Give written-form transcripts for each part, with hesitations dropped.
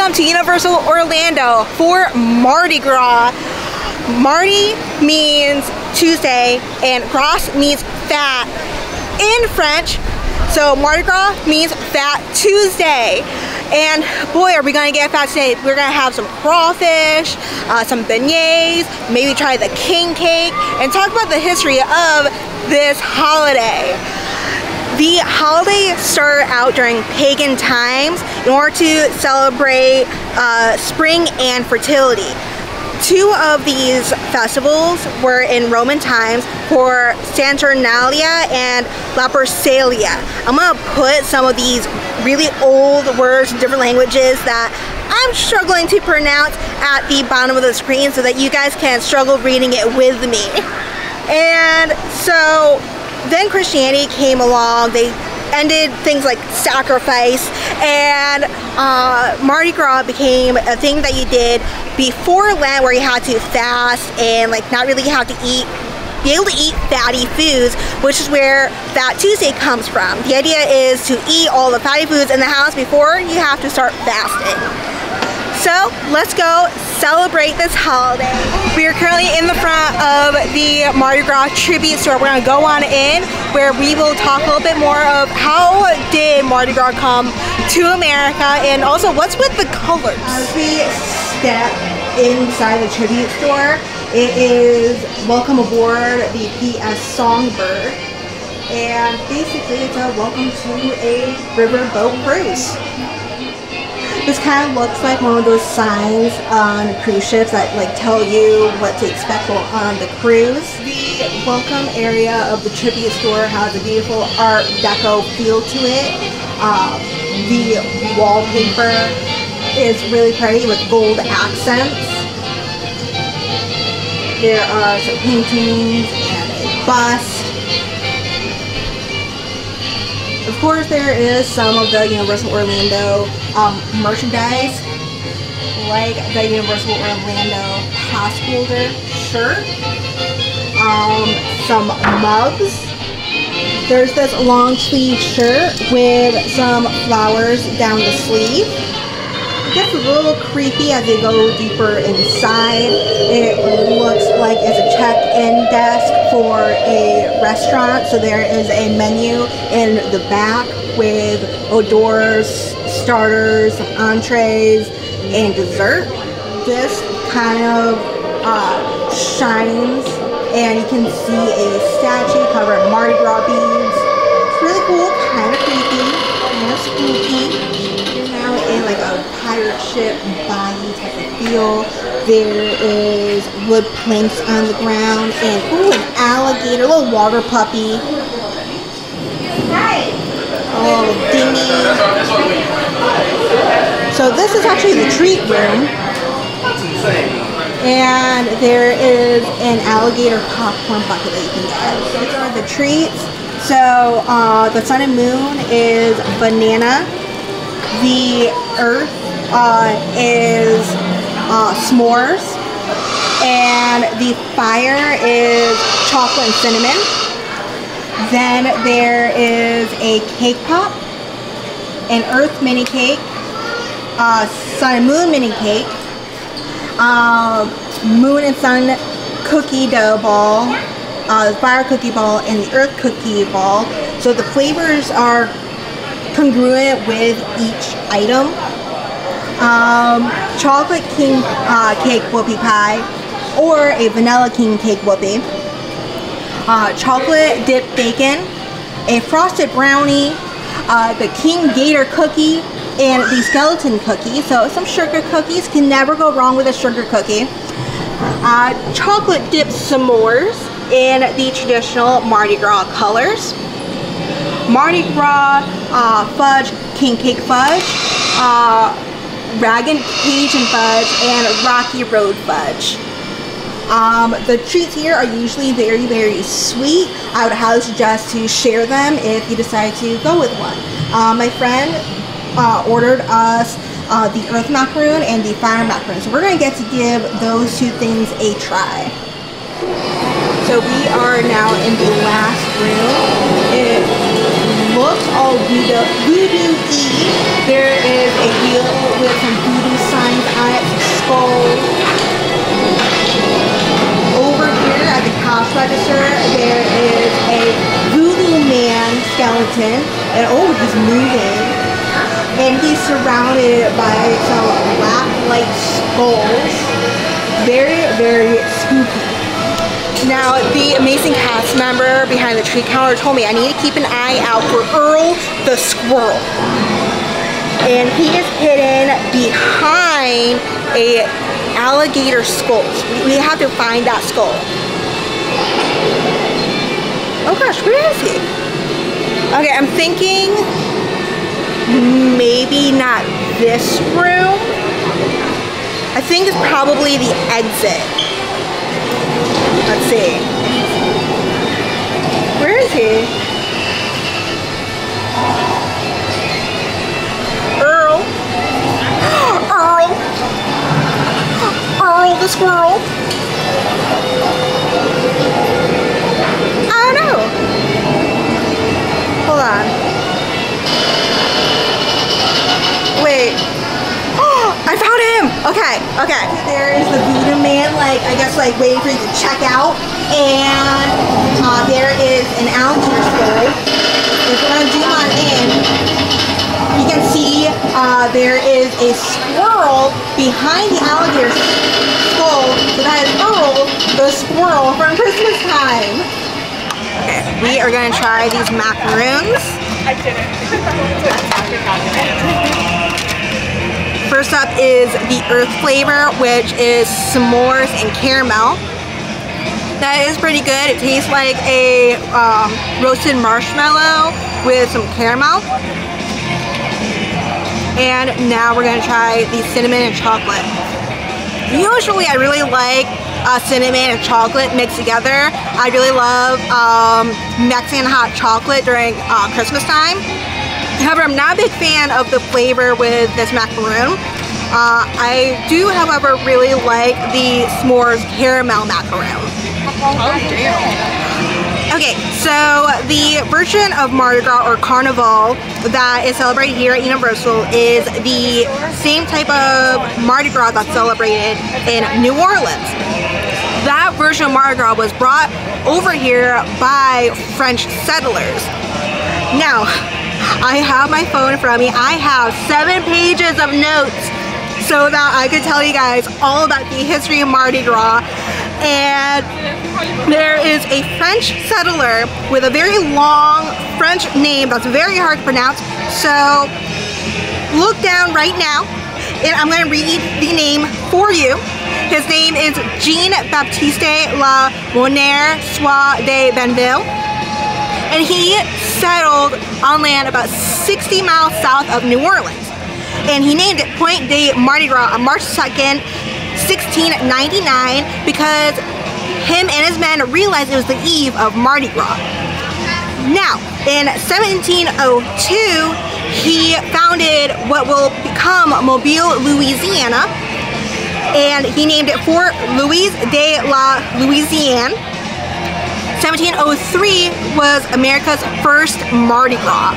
come to Universal Orlando for Mardi Gras. Mardi means Tuesday and Gras means fat in French. So Mardi Gras means Fat Tuesday. And boy, are we gonna get fat today. We're gonna have some crawfish, some beignets, maybe try the king cake, and talk about the history of this holiday. The holiday started out during pagan times in order to celebrate spring and fertility. Two of these festivals were in Roman times for Saturnalia and Lupercalia. I'm gonna put some of these really old words in different languages that I'm struggling to pronounce at the bottom of the screen so that you guys can struggle reading it with me. And so then Christianity came along. They ended things like sacrifice, and Mardi Gras became a thing that you did before Lent, where you had to fast and like not really have to be able to eat fatty foods, which is where Fat Tuesday comes from. The idea is to eat all the fatty foods in the house before you have to start fasting. So let's go celebrate this holiday. We are currently in the front of the Mardi Gras tribute store. We're gonna go on in where we will talk a little bit more of how did Mardi Gras come to America, and also what's with the colors. As we step inside the tribute store, it is welcome aboard the PS Songbird, and basically it's a welcome to a riverboat cruise. This kind of looks like one of those signs on cruise ships that like tell you what to expect on the cruise. The welcome area of the tribute store has a beautiful Art Deco feel to it. The wallpaper is really pretty with gold accents. There are some paintings and a bust. Of course, there is some of the Universal Orlando merchandise, like the Universal Orlando pass holder shirt, some mugs. There's this long sleeve shirt with some flowers down the sleeve. It gets a little creepy as they go deeper inside. It looks like it's a check-in desk for a restaurant. So there is a menu in the back with hors d'oeuvres, starters, entrees, and dessert. This kind of shines, and you can see a statue covered in Mardi Gras beads. It's really cool, kind of creepy, kind of spooky. In like a pirate ship body type of feel. There is wood planks on the ground, and ooh, an alligator, a little water puppy. A little dinghy. So this is actually the treat room, and there is an alligator popcorn bucket that you can get. These are the treats. So the sun and moon is banana. The earth is s'mores, and the fire is chocolate and cinnamon. Then there is a cake pop, an earth mini cake, sun and moon mini cake, moon and sun cookie dough ball, the fire cookie ball, and the earth cookie ball. So the flavors are congruent with each item. Chocolate king cake whoopie pie, or a vanilla king cake whoopie. Chocolate dipped bacon, a frosted brownie, the king gator cookie, and the skeleton cookie. So some sugar cookies, can never go wrong with a sugar cookie. Chocolate dipped s'mores in the traditional Mardi Gras colors. Mardi Gras fudge, king cake fudge, Dragon Cajun fudge, and Rocky Road fudge. The treats here are usually very, very sweet. I would highly suggest to share them if you decide to go with one. My friend ordered us the earth macaroon and the fire macaroon, so we're going to get to give those two things a try. So we are now in the last room. It looks all voodoo-y. There is a wheel with some voodoo signs on it, some skulls. Over here at the cash register, there is a voodoo man skeleton, and oh, he's moving. And he's surrounded by some black light skulls. Very, very spooky. Now, the amazing cast member behind the tree counter told me I need to keep an eye out for Earl the squirrel. And he is hidden behind a alligator skull. We have to find that skull. Oh gosh, where is he? Okay, I'm thinking maybe not this room. I think it's probably the exit. Let's see. Where is he? Earl. Earl. Earl the squirrel. I don't know. Hold on. Wait. I found him! Okay, okay. There is the voodoo man, like, I guess, like, waiting for you to check out. And there is an alligator skull. If we're gonna zoom on in, you can see there is a squirrel behind the alligator skull. So that is Earl the squirrel from Christmas time. Okay, we are gonna try these macaroons. I didn't. First up is the earth flavor, which is s'mores and caramel. That is pretty good. It tastes like a roasted marshmallow with some caramel. And now we're gonna try the cinnamon and chocolate. Usually I really like cinnamon and chocolate mixed together. I really love Mexican hot chocolate during Christmas time. However, I'm not a big fan of the flavor with this macaroon. I do, however, really like the s'mores caramel macaroon. Oh, damn. Okay, so the version of Mardi Gras or Carnival that is celebrated here at Universal is the same type of Mardi Gras that's celebrated in New Orleans. That version of Mardi Gras was brought over here by French settlers. Now, I have my phone in front of me. I have 7 pages of notes so that I could tell you guys all about the history of Mardi Gras. And there is a French settler with a very long French name that's very hard to pronounce. So look down right now and I'm going to read the name for you. His name is Jean-Baptiste La Monnaie Soie de Benville. And he settled on land about 60 miles south of New Orleans. And he named it Point de Mardi Gras on March 2nd, 1699, because him and his men realized it was the eve of Mardi Gras. Now, in 1702, he founded what will become Mobile, Louisiana, and he named it Fort Louis de la Louisiane. 1703 was America's first Mardi Gras.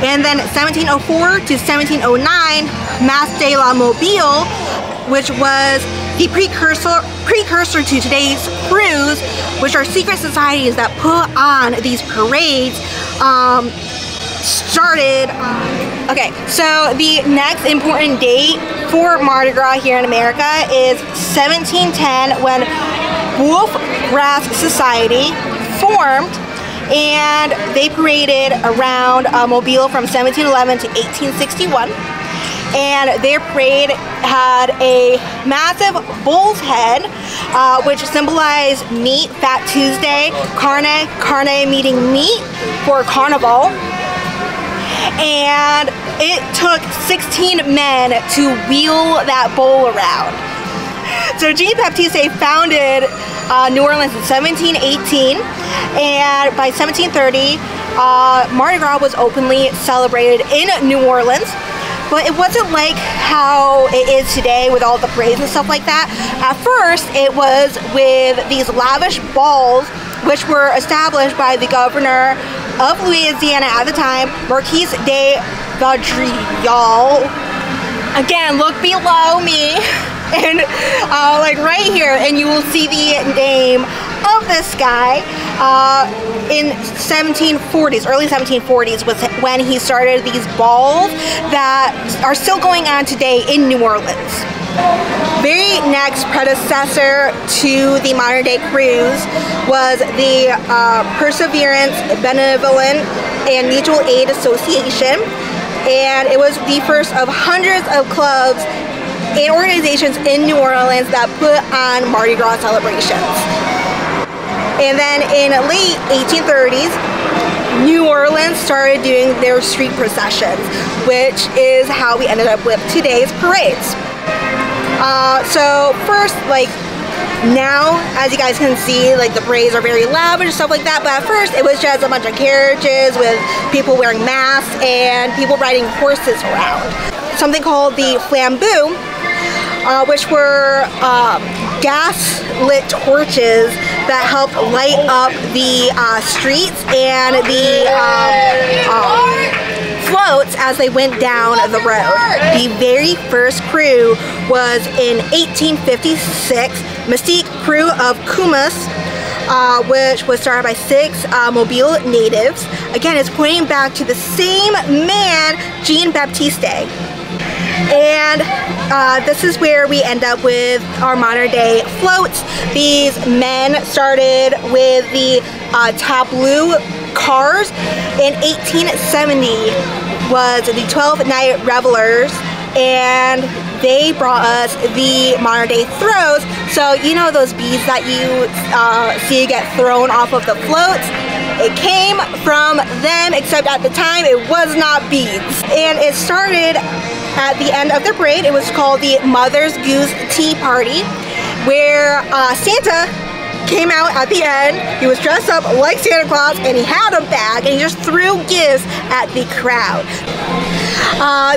And then 1704 to 1709, Mas de la Mobile, which was the precursor to today's cruise, which are secret societies that put on these parades, started. Okay, so the next important date for Mardi Gras here in America is 1710, when Wolf Grass Society formed, and they paraded around Mobile from 1711 to 1861. And their parade had a massive bull's head, which symbolized meat, Fat Tuesday, carne meaning meat for Carnival. And it took 16 men to wheel that bull around. So Jean-Baptiste founded New Orleans in 1718, and by 1730, Mardi Gras was openly celebrated in New Orleans. But it wasn't like how it is today with all the parades and stuff like that. At first, it was with these lavish balls, which were established by the governor of Louisiana at the time, Marquis de Vaudreuil. Again, look below me and like right here, and you will see the name of this guy. In 1740s, early 1740s was when he started these balls that are still going on today in New Orleans. Very next predecessor to the modern day cruise was the Perseverance Benevolent and Mutual Aid Association, and it was the first of hundreds of clubs and organizations in New Orleans that put on Mardi Gras celebrations. And then in late 1830s, New Orleans started doing their street processions, which is how we ended up with today's parades. So first, like now, as you guys can see, like the parades are very loud and stuff like that, but at first it was just a bunch of carriages with people wearing masks and people riding horses around. Something called the flambeau, which were gas-lit torches that helped light up the streets and the floats as they went down the road. The very first crew was in 1856, Mystique Crew of Cumas, which was started by 6 Mobile natives. Again, it's pointing back to the same man, Jean-Baptiste. And this is where we end up with our modern day floats. These men started with the tableau cars. In 1870 was the 12 Night Revelers, and they brought us the modern day throws. So you know those beads that you see get thrown off of the floats? It came from them, except at the time it was not beads. And it started at the end of the parade. It was called the Mother's Goose Tea Party, where Santa came out at the end. He was dressed up like Santa Claus and he had a bag and he just threw gifts at the crowd.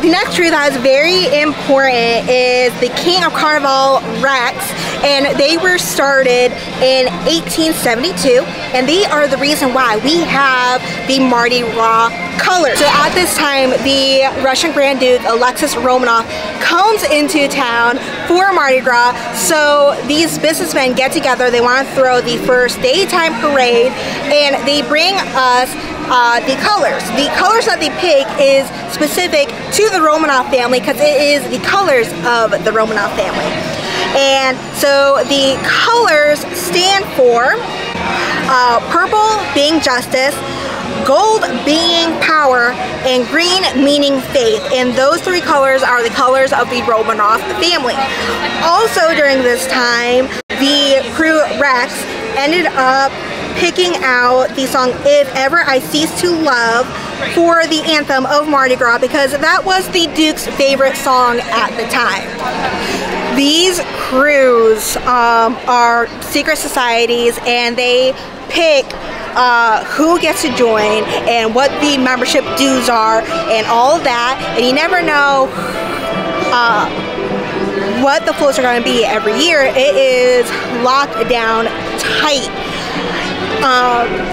The next crew that is very important is the King of Carnival Rex, and they were started in 1872, and they are the reason why we have the Mardi Gras colors. So at this time, the Russian Grand Duke Alexis Romanov comes into town for Mardi Gras, so these businessmen get together. They want to throw the first daytime parade, and they bring us the colors. The colors that they pick is specific to the Romanov family because it is the colors of the Romanov family. And so the colors stand for purple being justice, gold being power, and green meaning faith. And those 3 colors are the colors of the Romanov family. Also during this time, the crew Rex ended up picking out the song If Ever I Cease to Love for the anthem of Mardi Gras because that was the Duke's favorite song at the time. These crews are secret societies, and they pick who gets to join and what the membership dues are and all of that, and you never know what the floats are going to be every year. It is locked down tight.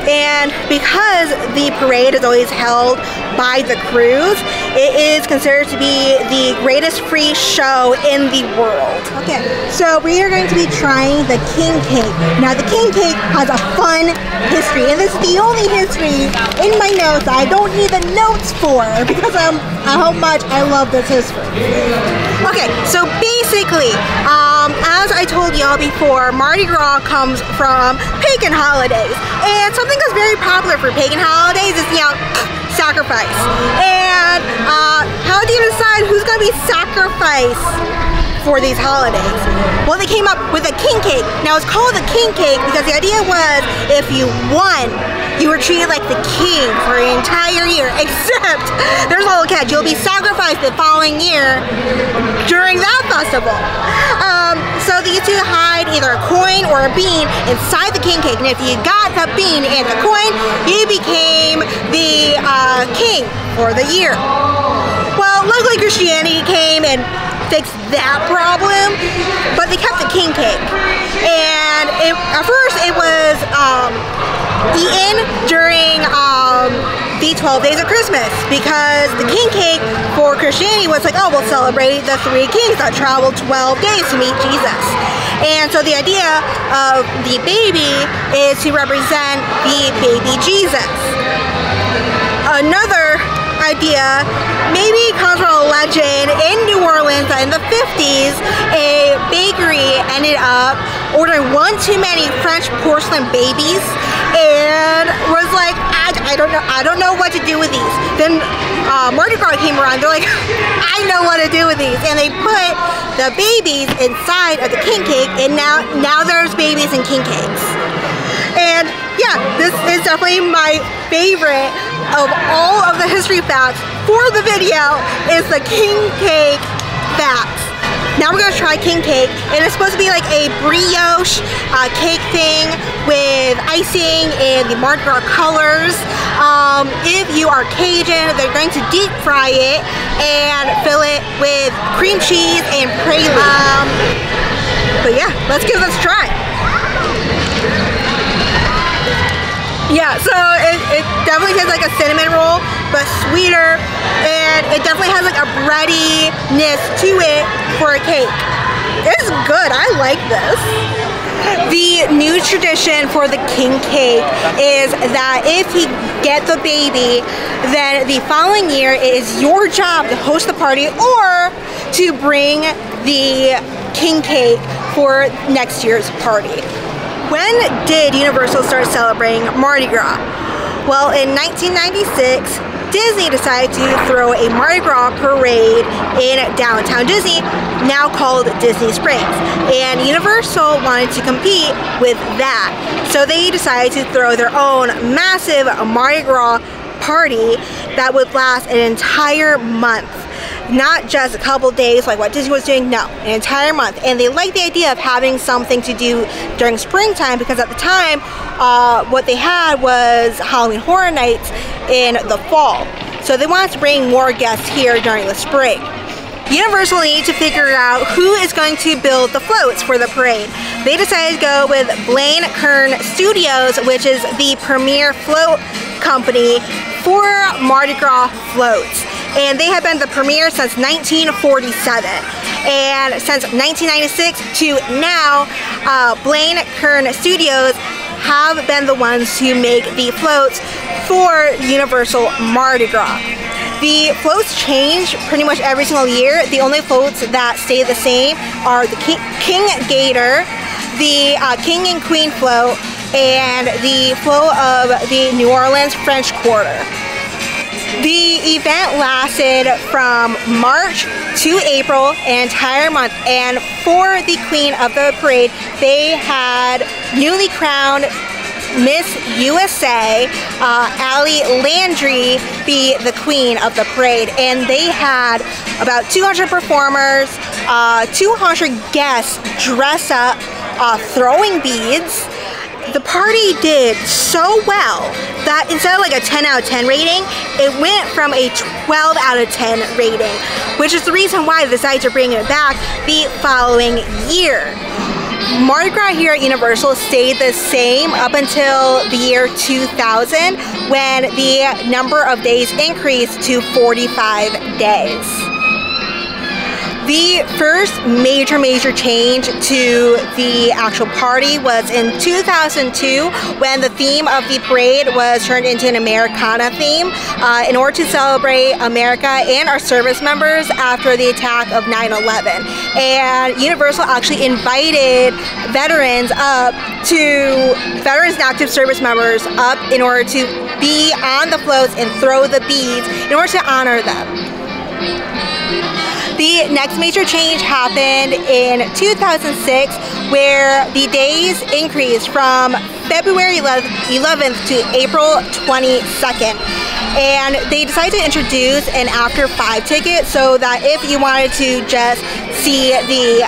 And because the parade is always held by the crews, it is considered to be the greatest free show in the world. Okay, so we are going to be trying the king cake. Now the king cake has a fun history, and this is the only history in my notes that I don't need the notes for because of how much I love this history. Okay, so basically, as I told y'all before, Mardi Gras comes from pagan holidays, and something that's very popular for pagan holidays is, you know, sacrifice. And how do you decide who's going to be sacrificed for these holidays? Well, they came up with a king cake. Now it's called the king cake because the idea was if you won, you were treated like the king for an entire year, except there's a little catch. You'll be sacrificed the following year during that festival. So they used to hide either a coin or a bean inside the king cake, and if you got the bean and the coin, you became the king for the year. Well, luckily Christianity came and fixed that problem, but they kept the king cake. And at first it was eaten during 12 days of Christmas, because the king cake for Christianity was like, oh, we'll celebrate the 3 kings that traveled 12 days to meet Jesus. And so the idea of the baby is to represent the baby Jesus. Another idea maybe comes from a legend in New Orleans that in the 50s, a bakery ended up ordering one too many French porcelain babies and was like, I don't know what to do with these. Then Mardi Gras came around, they're like, I know what to do with these. And they put the babies inside of the king cake, and now there's babies in king cakes. And yeah, this is definitely my favorite of all of the history facts for the video is the king cake facts. Now we're gonna try king cake, and it's supposed to be like a brioche cake thing with icing and the Mardi Gras colors. If you are Cajun, they're going to deep fry it and fill it with cream cheese and praline. But yeah, let's give this a try. Yeah, so it definitely tastes like a cinnamon roll, but sweeter, and it definitely has like a breadiness to it for a cake. It's good, I like this. The new tradition for the king cake is that if you get the baby, then the following year it is your job to host the party or to bring the king cake for next year's party. When did Universal start celebrating Mardi Gras? Well, in 1996, Disney decided to throw a Mardi Gras parade in downtown Disney, now called Disney Springs. And Universal wanted to compete with that. So they decided to throw their own massive Mardi Gras party that would last an entire month. Not just a couple days like what Disney was doing, no, an entire month. And they liked the idea of having something to do during springtime, because at the time, what they had was Halloween Horror Nights in the fall. So they wanted to bring more guests here during the spring. Universal needed to figure out who is going to build the floats for the parade. They decided to go with Blaine Kern Studios, which is the premier float company for Mardi Gras floats. And they have been the premier since 1947. And since 1996 to now, Blaine Kern Studios have been the ones who make the floats for Universal Mardi Gras. The floats change pretty much every single year. The only floats that stay the same are the King Gator, the King and Queen float, and the float of the New Orleans French Quarter. The event lasted from March to April, an entire month, and for the queen of the parade, they had newly crowned Miss USA, Allie Landry, be the queen of the parade. And they had about 200 performers, 200 guests dress up, throwing beads. The party did so well that instead of like a 10 out of 10 rating, it went from a 12 out of 10 rating, which is the reason why they decided to bring it back the following year. Mardi Gras here at Universal stayed the same up until the year 2000, when the number of days increased to 45 days. The first major change to the actual party was in 2002, when the theme of the parade was turned into an Americana theme in order to celebrate America and our service members after the attack of 9/11. And Universal actually invited veterans and active service members up in order to be on the floats and throw the beads in order to honor them. The next major change happened in 2006, where the days increased from February 11th to April 22nd. And they decided to introduce an after 5 ticket, so that if you wanted to just see the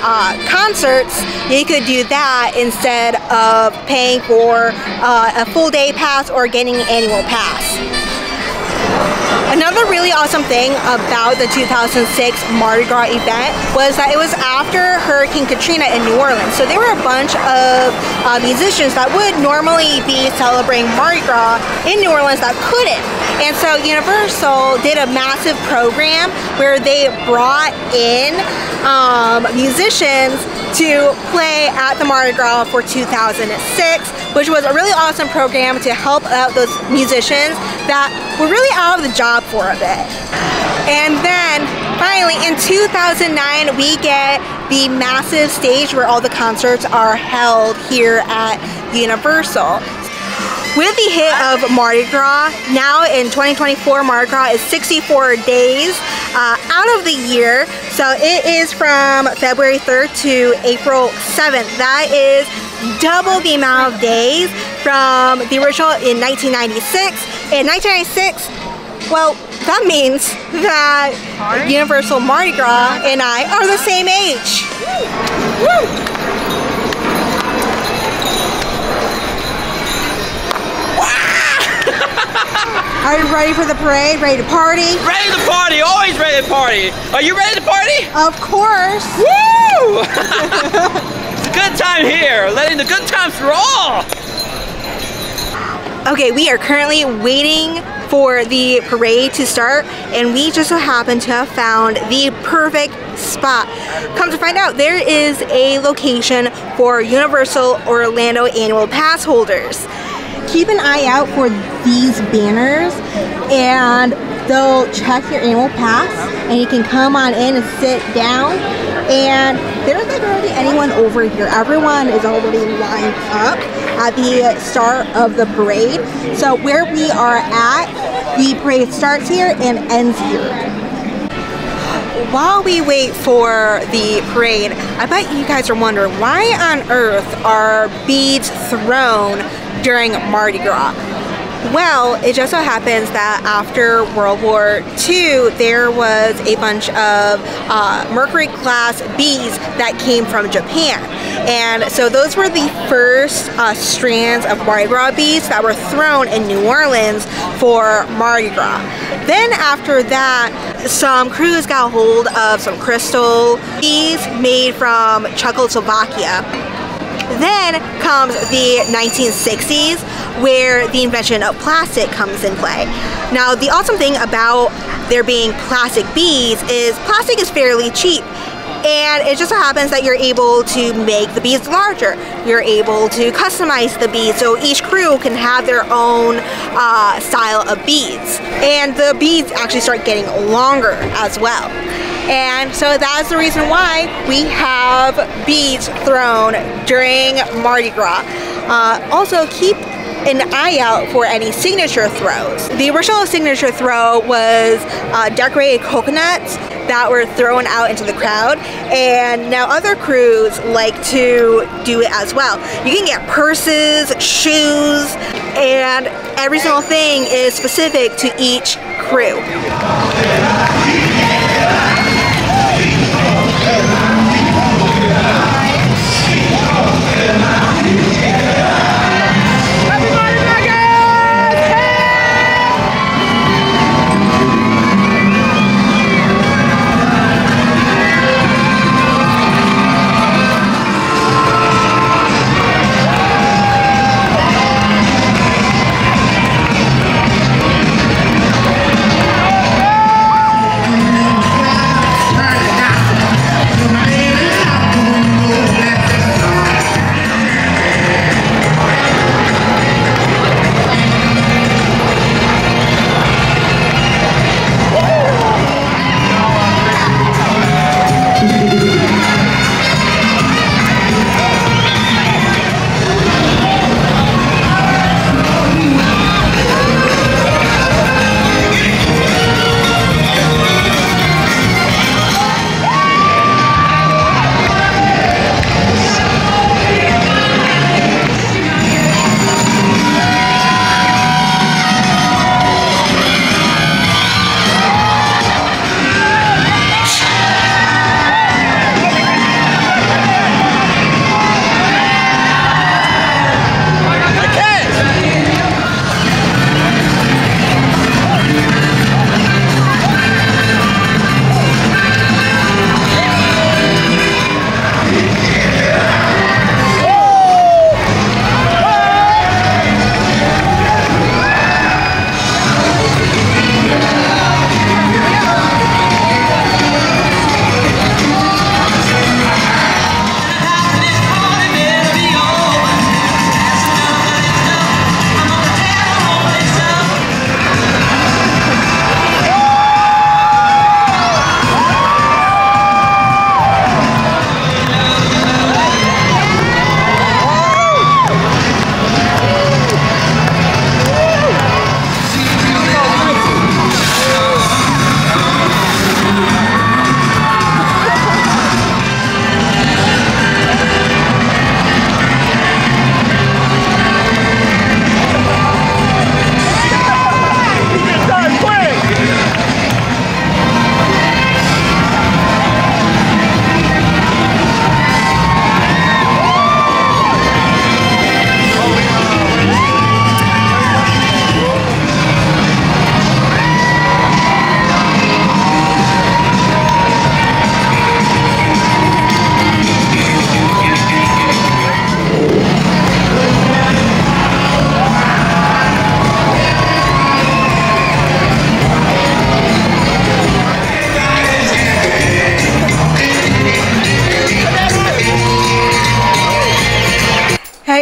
concerts, you could do that instead of paying for a full day pass or getting an annual pass. Another really awesome thing about the 2006 Mardi Gras event was that it was after Hurricane Katrina in New Orleans. So there were a bunch of musicians that would normally be celebrating Mardi Gras in New Orleans that couldn't. And so Universal did a massive program where they brought in musicians to play at the Mardi Gras for 2006, which was a really awesome program to help out those musicians that were really out of the job for a bit. And then finally in 2009 we get the massive stage where all the concerts are held here at Universal. With the hit of Mardi Gras, now in 2024 Mardi Gras is 64 days out of the year. So it is from February 3rd to April 7th. That is double the amount of days from the original in 1996. In 1996, well, that means that Universal Mardi Gras and I are the same age. Woo! Are you ready for the parade? Ready to party? Ready to party! Always ready to party! Are you ready to party? Of course! Woo! It's a good time here, letting the good times roll! Okay, we are currently waiting for the parade to start, and we just so happen to have found the perfect spot. Come to find out, there is a location for Universal Orlando annual pass holders. Keep an eye out for these banners, and they'll check your annual pass, and you can come on in and sit down. And there's like already anyone over here. Everyone is already lined up at the start of the parade. So where we are at, the parade starts here and ends here. While we wait for the parade, I bet you guys are wondering, why on earth are beads thrown during Mardi Gras? Well, it just so happens that after World War II, there was a bunch of Mercury class beads that came from Japan. And so those were the first strands of Mardi Gras beads that were thrown in New Orleans for Mardi Gras. Then after that, some crews got hold of some crystal beads made from Czechoslovakia. Then comes the 1960s, where the invention of plastic comes in play. Now, the awesome thing about there being plastic beads is plastic is fairly cheap, and it just so happens that you're able to make the beads larger. You're able to customize the beads, so each crew can have their own style of beads. And the beads actually start getting longer as well. And so that's the reason why we have beads thrown during Mardi Gras. Also, keep an eye out for any signature throws. The original signature throw was decorated coconuts that were thrown out into the crowd, and now other crews like to do it as well. You can get purses, shoes, and every single thing is specific to each crew.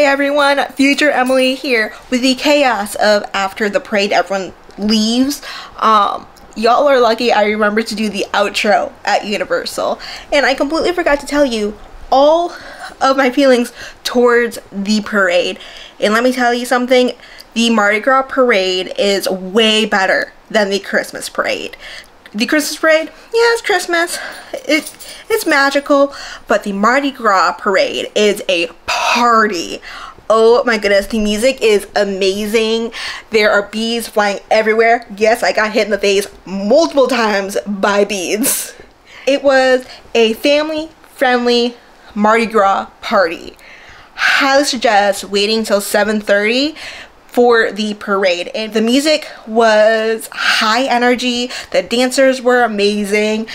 everyone, future Emily here with the chaos of after the parade everyone leaves. Y'all are lucky I remember to do the outro at Universal, and I completely forgot to tell you all of my feelings towards the parade. And let me tell you something, the Mardi Gras parade is way better than the Christmas parade. The Christmas parade, yeah, it's Christmas, it's magical, but the Mardi Gras parade is a party. Oh my goodness, the music is amazing. There are bees flying everywhere. Yes, I got hit in the face multiple times by bees. It was a family-friendly Mardi Gras party. Highly suggest waiting till 7:30 for the parade, and the music was high energy. The dancers were amazing.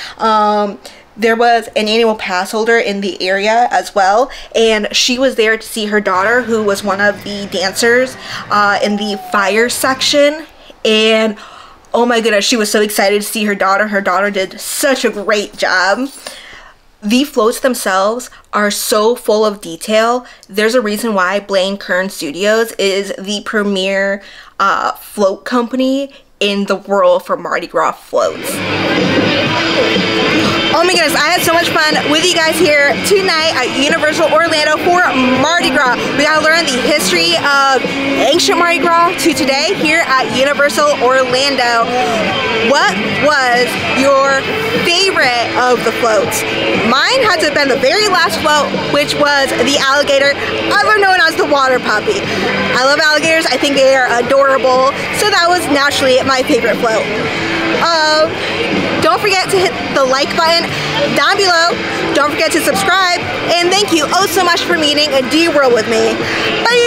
There was an annual pass holder in the area as well, and she was there to see her daughter, who was one of the dancers in the fire section. And oh my goodness, she was so excited to see her daughter. Her daughter did such a great job. The floats themselves are so full of detail. There's a reason why Blaine Kern Studios is the premier float company in the world for Mardi Gras floats. Oh my goodness, I had so much fun with you guys here tonight at Universal Orlando for Mardi Gras. We got to learn the history of ancient Mardi Gras to today here at Universal Orlando. What was your favorite of the floats? Mine had to have been the very last float, which was the alligator, other known as the water puppy. I love alligators. I think they are adorable, so that was naturally my favorite float. Don't forget to hit the like button down below. Don't forget to subscribe. And thank you oh so much for meeting D-World with me. Bye!